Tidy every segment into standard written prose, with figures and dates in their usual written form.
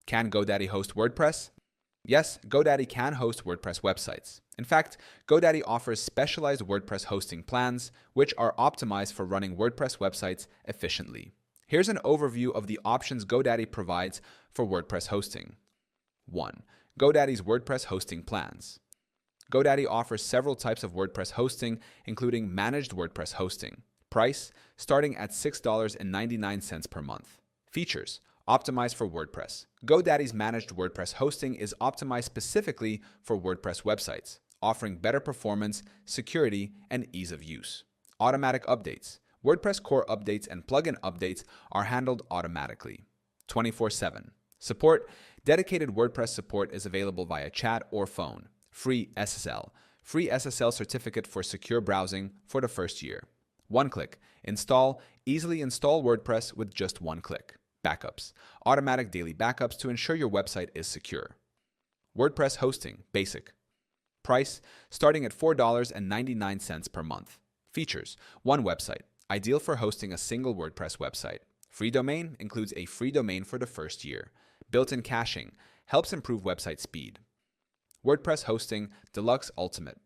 Can GoDaddy host WordPress? Yes, GoDaddy can host WordPress websites. In fact, GoDaddy offers specialized WordPress hosting plans, which are optimized for running WordPress websites efficiently. Here's an overview of the options GoDaddy provides for WordPress hosting. 1. GoDaddy's WordPress hosting plans. GoDaddy offers several types of WordPress hosting, including managed WordPress hosting. Price, starting at $6.99 per month. Features, optimized for WordPress. GoDaddy's managed WordPress hosting is optimized specifically for WordPress websites, offering better performance, security, and ease of use. Automatic updates. WordPress core updates and plugin updates are handled automatically. 24/7. Support. Dedicated WordPress support is available via chat or phone. Free SSL. Free SSL certificate for secure browsing for the first year. One click. Install. Easily install WordPress with just one click. Backups. Automatic daily backups to ensure your website is secure. WordPress hosting. Basic. Price. Starting at $4.99 per month. Features. One website. Ideal for hosting a single WordPress website. Free domain includes a free domain for the first year. Built-in caching helps improve website speed. WordPress hosting Deluxe Ultimate.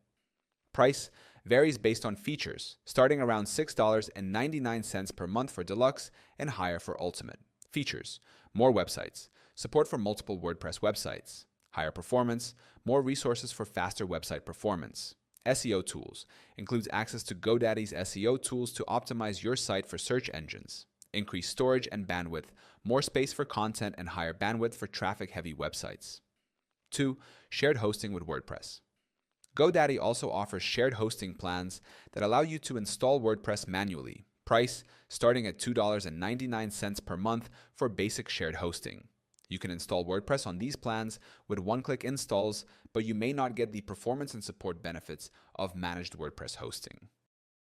Price varies based on features, starting around $6.99 per month for Deluxe and higher for Ultimate. Features: more websites, support for multiple WordPress websites, higher performance, more resources for faster website performance. SEO tools includes access to GoDaddy's SEO tools to optimize your site for search engines. Increased storage and bandwidth, more space for content and higher bandwidth for traffic-heavy websites. 2. Shared hosting with WordPress. GoDaddy also offers shared hosting plans that allow you to install WordPress manually. Price starting at $2.99 per month for basic shared hosting. You can install WordPress on these plans with one-click installs, but you may not get the performance and support benefits of managed WordPress hosting.